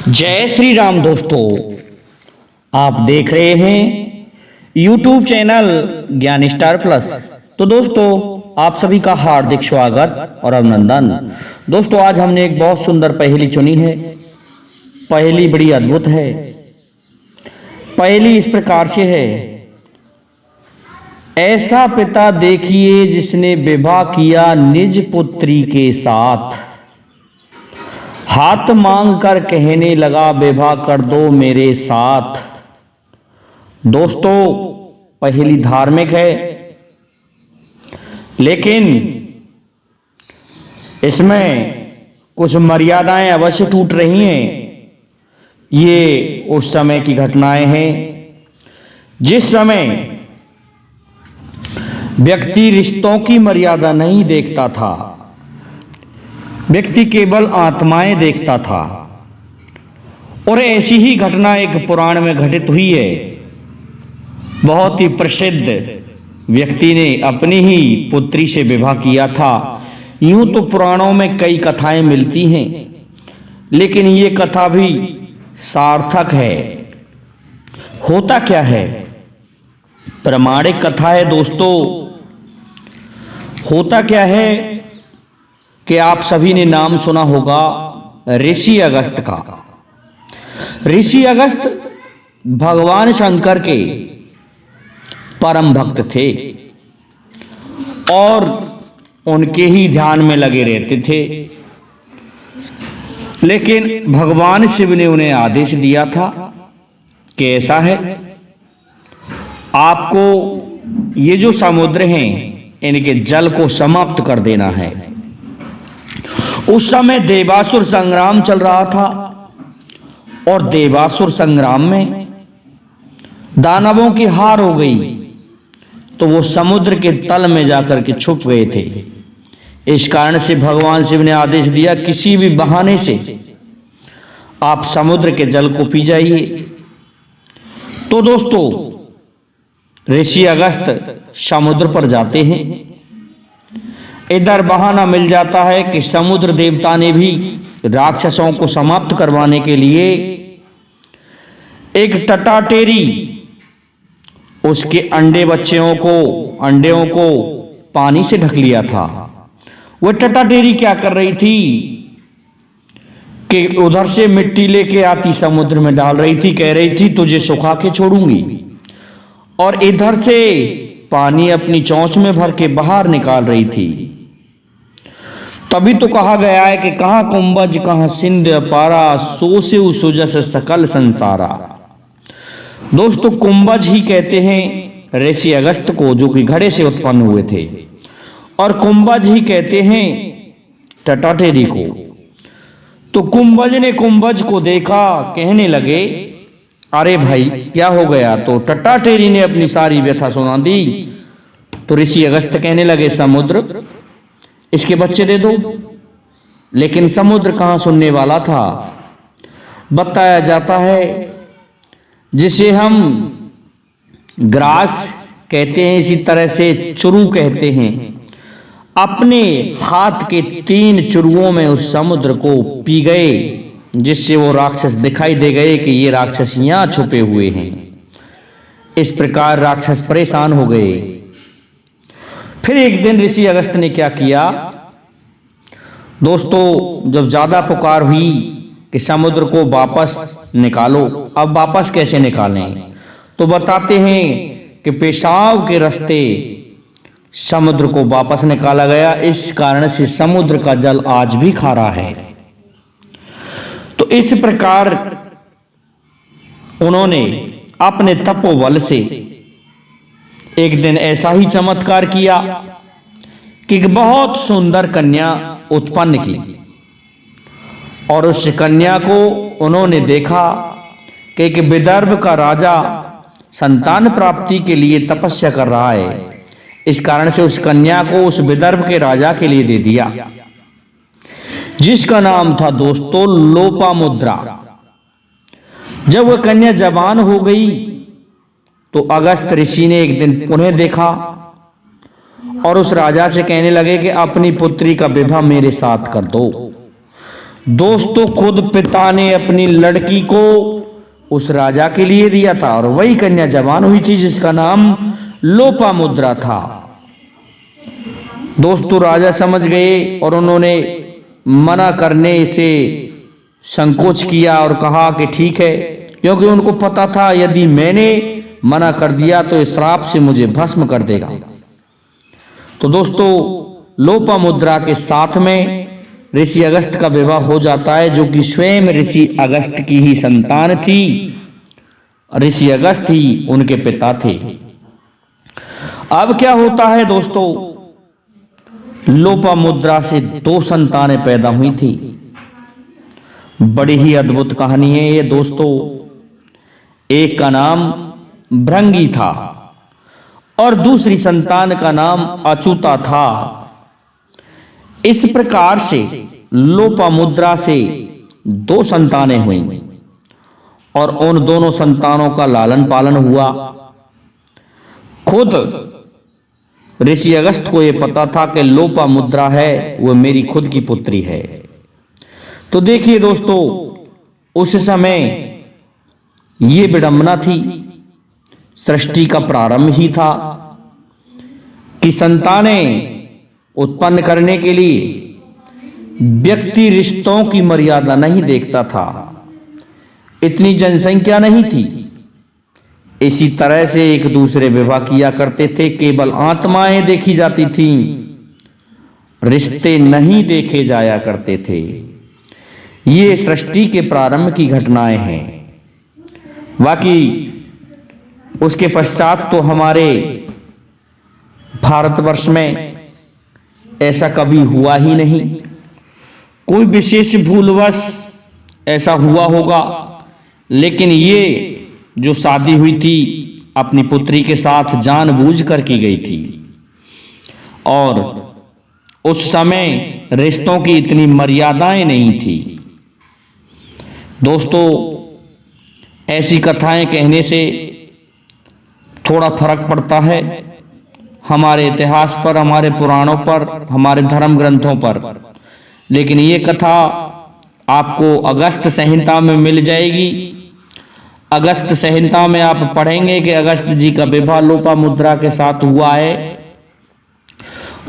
जय श्री राम दोस्तों, आप देख रहे हैं YouTube चैनल ज्ञान स्टार प्लस। तो दोस्तों, आप सभी का हार्दिक स्वागत और अभिनंदन। दोस्तों, आज हमने एक बहुत सुंदर पहेली चुनी है। पहेली बड़ी अद्भुत है। पहेली इस प्रकार से है। ऐसा पिता देखिए जिसने विवाह किया निज पुत्री के साथ, हाथ मांग कर कहने लगा विवाह कर दो मेरे साथ। दोस्तों, पहेली धार्मिक है, लेकिन इसमें कुछ मर्यादाएं अवश्य टूट रही हैं। ये उस समय की घटनाएं हैं जिस समय व्यक्ति रिश्तों की मर्यादा नहीं देखता था, व्यक्ति केवल आत्माएं देखता था। और ऐसी ही घटना एक पुराण में घटित हुई है। बहुत ही प्रसिद्ध व्यक्ति ने अपनी ही पुत्री से विवाह किया था। यूं तो पुराणों में कई कथाएं मिलती हैं, लेकिन ये कथा भी सार्थक है। होता क्या है, प्रामाणिक कथा है दोस्तों। होता क्या है कि आप सभी ने नाम सुना होगा ऋषि अगस्त का। ऋषि अगस्त भगवान शंकर के परम भक्त थे और उनके ही ध्यान में लगे रहते थे। लेकिन भगवान शिव ने उन्हें आदेश दिया था कि ऐसा है, आपको ये जो समुद्र हैं इनके जल को समाप्त कर देना है। उस समय देवासुर संग्राम चल रहा था और देवासुर संग्राम में दानवों की हार हो गई, तो वो समुद्र के तल में जाकर के छुप गए थे। इस कारण से भगवान शिव ने आदेश दिया, किसी भी बहाने से आप समुद्र के जल को पी जाइए। तो दोस्तों, ऋषि अगस्त समुद्र पर जाते हैं। इधर बहाना मिल जाता है कि समुद्र देवता ने भी राक्षसों को समाप्त करवाने के लिए एक टटाटेरी उसके अंडों को पानी से ढक लिया था। वह टटाटेरी क्या कर रही थी कि उधर से मिट्टी लेके आती, समुद्र में डाल रही थी, कह रही थी तुझे सुखा के छोड़ूंगी, और इधर से पानी अपनी चोंच में भर के बाहर निकाल रही थी। तभी तो कहा गया है कि कहाँ कुंभज कहाँ सिंध अपारा, सो से सुजस सकल संसारा। दोस्तों, कुंभज ही कहते हैं ऋषि अगस्त को, जो कि घड़े से उत्पन्न हुए थे, और कुंभज ही कहते हैं टटाटेरी को। तो कुंभज ने कुंभज को देखा, कहने लगे अरे भाई क्या हो गया। तो टटाटेरी ने अपनी सारी व्यथा सुना दी। तो ऋषि अगस्त कहने लगे समुद्र, इसके बच्चे दे दो। लेकिन समुद्र कहाँ सुनने वाला था। बताया जाता है, जिसे हम ग्रास कहते हैं, इसी तरह से चुरू कहते हैं, अपने हाथ के 3 चुरुओं में उस समुद्र को पी गए, जिससे वो राक्षस दिखाई दे गए कि ये राक्षस यहां छुपे हुए हैं। इस प्रकार राक्षस परेशान हो गए। फिर एक दिन ऋषि अगस्त ने क्या किया दोस्तों, जब ज्यादा पुकार हुई कि समुद्र को वापस निकालो, अब वापस कैसे निकालें, तो बताते हैं कि पेशाब के रास्ते समुद्र को वापस निकाला गया। इस कारण से समुद्र का जल आज भी खारा है। तो इस प्रकार उन्होंने अपने तपोबल से एक दिन ऐसा ही चमत्कार किया कि बहुत सुंदर कन्या उत्पन्न की, और उस कन्या को उन्होंने देखा कि एक विदर्भ का राजा संतान प्राप्ति के लिए तपस्या कर रहा है। इस कारण से उस कन्या को उस विदर्भ के राजा के लिए दे दिया, जिसका नाम था दोस्तों लोपामुद्रा। जब वह कन्या जवान हो गई तो अगस्त ऋषि ने एक दिन उन्हें देखा और उस राजा से कहने लगे कि अपनी पुत्री का विवाह मेरे साथ कर दो। दोस्तों खुद पिता ने अपनी लड़की को उस राजा के लिए दिया था और वही कन्या जवान हुई थी जिसका नाम लोपामुद्रा था। दोस्तों राजा समझ गए और उन्होंने मना करने से संकोच किया और कहा कि ठीक है, क्योंकि उनको पता था यदि मैंने मना कर दिया तो इस श्राप से मुझे भस्म कर देगा। तो दोस्तों लोपामुद्रा के साथ में ऋषि अगस्त का विवाह हो जाता है, जो कि स्वयं ऋषि अगस्त की ही संतान थी। ऋषि अगस्त ही उनके पिता थे। अब क्या होता है दोस्तों, लोपामुद्रा से 2 संतानें पैदा हुई थी। बड़ी ही अद्भुत कहानी है ये दोस्तों। एक का नाम भृंगी था और दूसरी संतान का नाम अच्युता था। इस प्रकार से लोपामुद्रा से 2 संतानें हुई और उन दोनों संतानों का लालन पालन हुआ। खुद ऋषि अगस्त को यह पता था कि लोपामुद्रा है वह मेरी खुद की पुत्री है। तो देखिए दोस्तों, उस समय ये विडंबना थी, सृष्टि का प्रारंभ ही था कि संतानें उत्पन्न करने के लिए व्यक्ति रिश्तों की मर्यादा नहीं देखता था। इतनी जनसंख्या नहीं थी, इसी तरह से एक दूसरे विवाह किया करते थे। केवल आत्माएं देखी जाती थीं, रिश्ते नहीं देखे जाया करते थे। ये सृष्टि के प्रारंभ की घटनाएं हैं। बाकी उसके पश्चात तो हमारे भारतवर्ष में ऐसा कभी हुआ ही नहीं। कोई विशेष भूलवश ऐसा हुआ होगा, लेकिन ये जो शादी हुई थी अपनी पुत्री के साथ जानबूझ कर की गई थी। और उस समय रिश्तों की इतनी मर्यादाएं नहीं थी। दोस्तों ऐसी कथाएं कहने से थोड़ा फर्क पड़ता है हमारे इतिहास पर, हमारे पुराणों पर, हमारे धर्म ग्रंथों पर। लेकिन ये कथा आपको अगस्त संहिता में मिल जाएगी। अगस्त संहिता में आप पढ़ेंगे कि अगस्त जी का विवाह लोपामुद्रा के साथ हुआ है।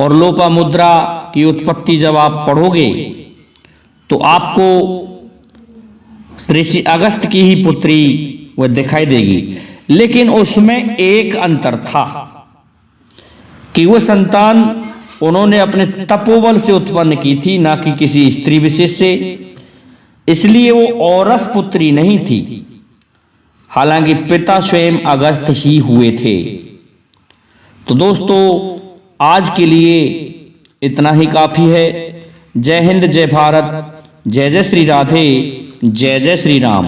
और लोपामुद्रा की उत्पत्ति जब आप पढ़ोगे तो आपको ऋषि अगस्त की ही पुत्री वह दिखाई देगी। लेकिन उसमें एक अंतर था कि वह संतान उन्होंने अपने तपोबल से उत्पन्न की थी, ना कि किसी स्त्री विशेष से। इसलिए वो औरस पुत्री नहीं थी, हालांकि पिता स्वयं अगस्त ही हुए थे। तो दोस्तों आज के लिए इतना ही काफी है। जय हिंद, जय भारत, जय जय श्री राधे, जय जय श्री राम।